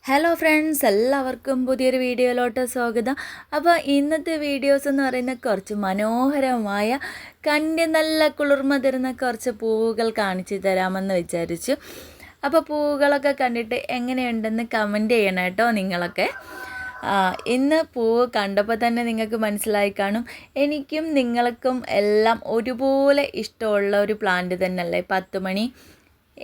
Hello friends, എല്ലാവർക്കും പുതിയൊരു വീഡിയോയിലോട്ട് സ്വാഗതം. അപ്പോൾ ഇന്നത്തെ വീഡിയോസ് എന്ന് പറയുന്ന കുറച്ച് മനോഹരമായ കണ്ണിന് നല്ല കുളിർമ തരുന്ന കുറച്ച് പൂവുകൾ കാണിച്ചു തരാമെന്ന് വിചാരിച്ചു. അപ്പോൾ പൂവുകളൊക്കെ കണ്ടിട്ട് എങ്ങനെയുണ്ടെന്ന് കമൻറ്റ് ചെയ്യണം കേട്ടോ നിങ്ങളൊക്കെ. ഇന്ന് പൂവ് കണ്ടപ്പോൾ തന്നെ നിങ്ങൾക്ക് മനസ്സിലായി കാണും, എനിക്കും നിങ്ങൾക്കും എല്ലാം ഒരുപോലെ ഇഷ്ടമുള്ള ഒരു പ്ലാന്റ് തന്നെയല്ലേ 10 മണി.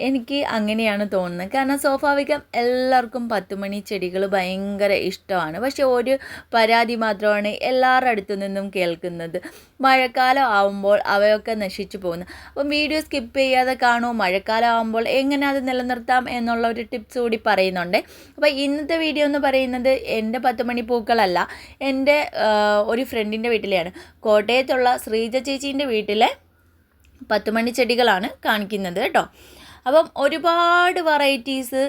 എനിക്ക് അങ്ങനെയാണ് തോന്നുന്നത്. കാരണം സ്വാഭാവികം എല്ലാവർക്കും 10 മണി ചെടികൾ ഭയങ്കര ഇഷ്ടമാണ്. പക്ഷെ ഒരു പരാതി മാത്രമാണ് എല്ലാവരുടെ അടുത്തു നിന്നും കേൾക്കുന്നത്, മഴക്കാലം ആവുമ്പോൾ അവയൊക്കെ നശിച്ചു പോകുന്നു. അപ്പം വീഡിയോ സ്കിപ്പ് ചെയ്യാതെ കാണുമോ, മഴക്കാലം ആവുമ്പോൾ എങ്ങനെ അത് നിലനിർത്താം എന്നുള്ള ഒരു ടിപ്സ് കൂടി പറയുന്നുണ്ട്. അപ്പോൾ ഇന്നത്തെ വീഡിയോ എന്ന് പറയുന്നത് എൻ്റെ 10 മണി പൂക്കളല്ല, എൻ്റെ ഒരു ഫ്രണ്ടിൻ്റെ വീട്ടിലെയാണ്. കോട്ടയത്തുള്ള ശ്രീജ ചേച്ചീൻ്റെ വീട്ടിലെ 10 മണി ചെടികളാണ് കാണിക്കുന്നത് കേട്ടോ. അപ്പം ഒരുപാട് വെറൈറ്റീസ്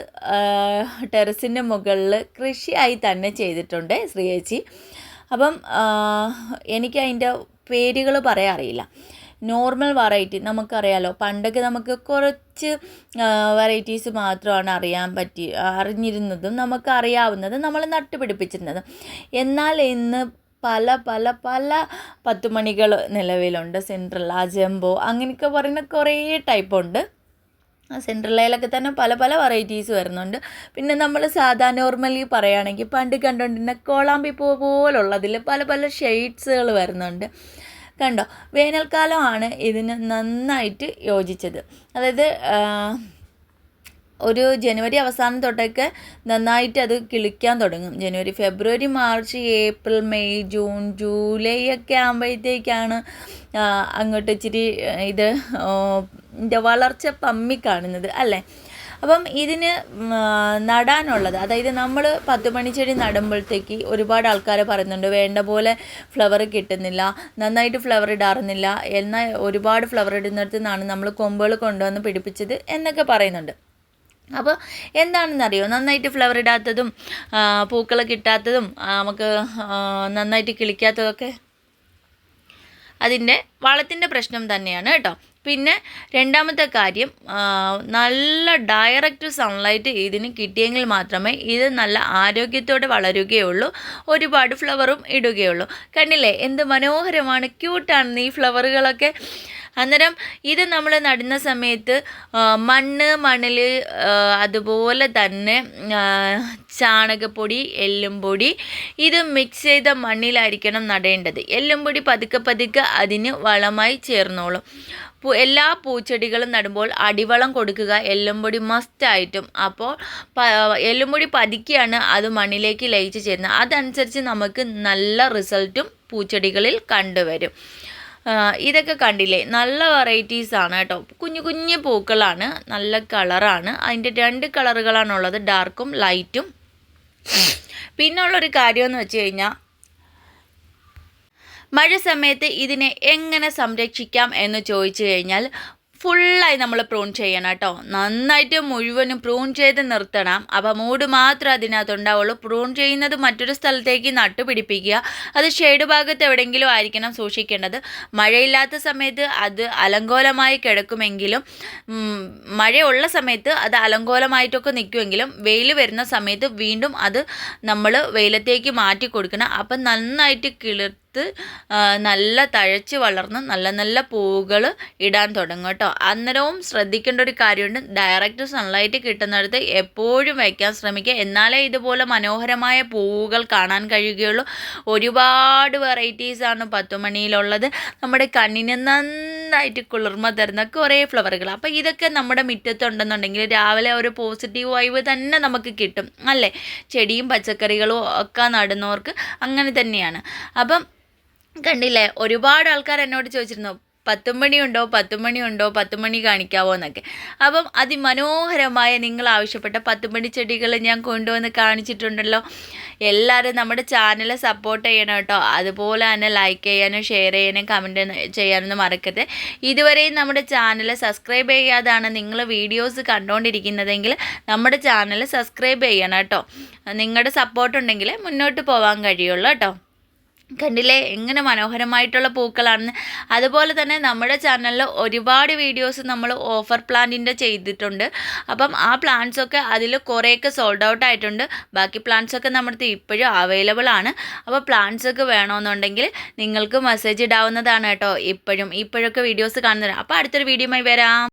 ടെറസിൻ്റെ മുകളിൽ കൃഷിയായി തന്നെ ചെയ്തിട്ടുണ്ട് ശ്രീയേച്ചി. അപ്പം എനിക്ക് അതിൻ്റെ പേരുകൾ പറയാൻ അറിയില്ല. നോർമൽ വെറൈറ്റി നമുക്കറിയാലോ, പണ്ടൊക്കെ നമുക്ക് കുറച്ച് വെറൈറ്റീസ് മാത്രമാണ് അറിഞ്ഞിരുന്നതും നമുക്കറിയാവുന്നതും നമ്മൾ നട്ടുപിടിപ്പിച്ചിരുന്നതും. എന്നാൽ ഇന്ന് പല പല പല 10 മണികൾ നിലവിലുണ്ട്. സെൻട്രൽ, ജംബോ, അങ്ങനെയൊക്കെ പറയുന്ന കുറേ ടൈപ്പുണ്ട്. സെൻട്രലയിലൊക്കെ തന്നെ പല പല വെറൈറ്റീസ് വരുന്നുണ്ട്. പിന്നെ നമ്മൾ നോർമലി പറയുകയാണെങ്കിൽ പണ്ട് കണ്ടുകൊണ്ടിരുന്ന കോളാമ്പി പൂ പോലുള്ളതിൽ പല പല ഷെയ്ഡ്സുകൾ വരുന്നുണ്ട്. കണ്ടോ, വേനൽക്കാലമാണ് ഇതിന് നന്നായിട്ട് യോജിച്ചത്. അതായത് ഒരു ജനുവരി അവസാനം തൊട്ടൊക്കെ നന്നായിട്ട് അത് കിളിക്കാൻ തുടങ്ങും. ജനുവരി, ഫെബ്രുവരി, മാർച്ച്, ഏപ്രിൽ, മെയ്, ജൂൺ, ജൂലൈ ഒക്കെ ആകുമ്പോഴത്തേക്കാണ് അങ്ങോട്ട് ഇച്ചിരി ഇതിൻ്റെ വളർച്ച പമ്മി കാണുന്നത് അല്ലേ. അപ്പം ഇതിന് നടാനുള്ളത്, അതായത് നമ്മൾ 10 മണി ചെടി നടുമ്പോഴത്തേക്ക് ഒരുപാട് ആൾക്കാർ പറയുന്നുണ്ട് വേണ്ട പോലെ ഫ്ലവർ കിട്ടുന്നില്ല, നന്നായിട്ട് ഫ്ലവർ ഇടാറുന്നില്ല, എന്നാൽ ഒരുപാട് ഫ്ലവർ ഇടുന്നിടത്തു നിന്നാണ് നമ്മൾ കൊമ്പുകൾ കൊണ്ടുവന്ന് പിടിപ്പിച്ചത് എന്നൊക്കെ പറയുന്നുണ്ട്. അപ്പോൾ എന്താണെന്നറിയോ, നന്നായിട്ട് ഫ്ലവർ ഇടാത്തതും പൂക്കൾ കിട്ടാത്തതും നമുക്ക് നന്നായിട്ട് കിളിക്കാത്തതൊക്കെ അതിൻ്റെ വളത്തിൻ്റെ പ്രശ്നം തന്നെയാണ് കേട്ടോ. പിന്നെ രണ്ടാമത്തെ കാര്യം, നല്ല ഡയറക്റ്റ് സൺലൈറ്റ് ഇതിന് കിട്ടിയെങ്കിൽ മാത്രമേ ഇത് നല്ല ആരോഗ്യത്തോടെ വളരുകയുള്ളൂ, ഒരുപാട് ഫ്ലവറും ഇടുകയുള്ളൂ. കണ്ടില്ലേ എന്ത് മനോഹരമാണ്, ക്യൂട്ടാണ് ഈ ഫ്ലവറുകളൊക്കെ. അന്നേരം ഇത് നമ്മൾ നടുന്ന സമയത്ത് മണൽ, അതുപോലെ തന്നെ ചാണകപ്പൊടി, എല്ലുംപൊടി ഇത് മിക്സ് ചെയ്ത മണ്ണിലായിരിക്കണം നടേണ്ടത്. എല്ലുംപൊടി പതുക്കെ പതുക്കെ അതിന് വളമായി ചേർന്നോളും. എല്ലാ പൂച്ചെടികളും നടുമ്പോൾ അടിവളം കൊടുക്കുക, എല്ലുംപൊടി മസ്റ്റായിട്ടും. അപ്പോൾ എല്ലുംപൊടി പതുക്കിയാണ് അത് മണ്ണിലേക്ക് ലയിച്ച് ചേരുന്നത്. അതനുസരിച്ച് നമുക്ക് നല്ല റിസൾട്ടും പൂച്ചെടികളിൽ കണ്ടുവരും. ഇതൊക്കെ കണ്ടില്ലേ, നല്ല വെറൈറ്റീസാണ് കേട്ടോ. കുഞ്ഞു കുഞ്ഞു പൂക്കളാണ്, നല്ല കളറാണ്. അതിൻ്റെ 2 കളറുകളാണുള്ളത്, ഡാർക്കും ലൈറ്റും. പിന്നുള്ളൊരു കാര്യമെന്ന് വെച്ച് കഴിഞ്ഞാൽ, മഴ സമയത്ത് ഇതിനെ എങ്ങനെ സംരക്ഷിക്കാം എന്ന് ചോദിച്ചു കഴിഞ്ഞാൽ, ഫുള്ളായി നമ്മൾ പ്രൂൺ ചെയ്യണം കേട്ടോ. നന്നായിട്ട് മുഴുവനും പ്രൂൺ ചെയ്ത് നിർത്തണം. അപ്പോൾ മൂട് മാത്രമേ അതിനകത്തുണ്ടാവുള്ളൂ. പ്രൂൺ ചെയ്യുന്നത് മറ്റൊരു സ്ഥലത്തേക്ക് നട്ടുപിടിപ്പിക്കുക. അത് ഷെയ്ഡ് ഭാഗത്ത് എവിടെയെങ്കിലും ആയിരിക്കണം സൂക്ഷിക്കേണ്ടത്. മഴയില്ലാത്ത സമയത്ത് അത് അലങ്കോലമായി കിടക്കുമെങ്കിലും, മഴയുള്ള സമയത്ത് അത് അലങ്കോലമായിട്ടൊക്കെ നിൽക്കുമെങ്കിലും, വെയിൽ വരുന്ന സമയത്ത് വീണ്ടും അത് നമ്മൾ വെയിലത്തേക്ക് മാറ്റി കൊടുക്കണം. അപ്പം നന്നായിട്ട് നല്ല തഴച്ച് വളർന്ന് നല്ല നല്ല പൂവുകൾ ഇടാൻ തുടങ്ങും കേട്ടോ. അന്നേരവും ശ്രദ്ധിക്കേണ്ട ഒരു കാര്യമുണ്ട്, ഡയറക്റ്റ് സൺലൈറ്റ് കിട്ടുന്നിടത്ത് എപ്പോഴും വയ്ക്കാൻ ശ്രമിക്കുക. എന്നാലേ ഇതുപോലെ മനോഹരമായ പൂവുകൾ കാണാൻ കഴിയുകയുള്ളൂ. ഒരുപാട് വെറൈറ്റീസാണ് 10 മണിയിലുള്ളത്. നമ്മുടെ കണ്ണിന് നന്നായിട്ട് കുളിർമ തരുന്ന കുറേ ഫ്ലവറുകൾ. അപ്പോൾ ഇതൊക്കെ നമ്മുടെ മുറ്റത്തുണ്ടെന്നുണ്ടെങ്കിൽ രാവിലെ ഒരു പോസിറ്റീവ് വൈബ് തന്നെ നമുക്ക് കിട്ടും അല്ലേ. ചെടിയും പച്ചക്കറികളും ഒക്കെ നടുന്നവർക്ക് അങ്ങനെ തന്നെയാണ്. അപ്പം കണ്ടില്ലേ, ഒരുപാട് ആൾക്കാർ എന്നോട് ചോദിച്ചിരുന്നു 10 മണിയുണ്ടോ 10 മണി കാണിക്കാവോ എന്നൊക്കെ. അപ്പം അതിമനോഹരമായ നിങ്ങൾ ആവശ്യപ്പെട്ട 10 മണി ചെടികൾ ഞാൻ കൊണ്ടുവന്ന് കാണിച്ചിട്ടുണ്ടല്ലോ. എല്ലാവരും നമ്മുടെ ചാനൽ സപ്പോർട്ട് ചെയ്യണം കേട്ടോ. അതുപോലെ തന്നെ ലൈക്ക് ചെയ്യാനും ഷെയർ ചെയ്യാനും കമൻറ്റ് ചെയ്യാനൊന്നും മറക്കരുത്. ഇതുവരെയും നമ്മുടെ ചാനൽ സബ്സ്ക്രൈബ് ചെയ്യാതാണ് നിങ്ങൾ വീഡിയോസ് കണ്ടുകൊണ്ടിരിക്കുന്നതെങ്കിൽ നമ്മുടെ ചാനൽ സബ്സ്ക്രൈബ് ചെയ്യണം കേട്ടോ. നിങ്ങളുടെ സപ്പോർട്ട് ഉണ്ടെങ്കിൽ മുന്നോട്ട് പോകാൻ കഴിയുള്ളൂ കേട്ടോ. കണ്ടില്ലേ എങ്ങനെ മനോഹരമായിട്ടുള്ള പൂക്കളാണെന്ന്. അതുപോലെ തന്നെ നമ്മുടെ ചാനലിൽ ഒരുപാട് വീഡിയോസ് നമ്മൾ ഓഫർ പ്ലാന്റിൻ്റെ ചെയ്തിട്ടുണ്ട്. അപ്പം ആ പ്ലാന്റ്സൊക്കെ അതിൽ കുറേയൊക്കെ സോൾഡ് ഔട്ട് ആയിട്ടുണ്ട്. ബാക്കി പ്ലാന്റ്സൊക്കെ നമ്മുടെ അടുത്ത് ഇപ്പോഴും അവൈലബിൾ ആണ്. അപ്പോൾ പ്ലാന്റ്സൊക്കെ വേണമെന്നുണ്ടെങ്കിൽ നിങ്ങൾക്ക് മെസ്സേജ് ഇടാവുന്നതാണ് കേട്ടോ. ഇപ്പോഴൊക്കെ വീഡിയോസ് കാണുന്നതാണ്. അപ്പോൾ അടുത്തൊരു വീഡിയോയുമായി വരാം.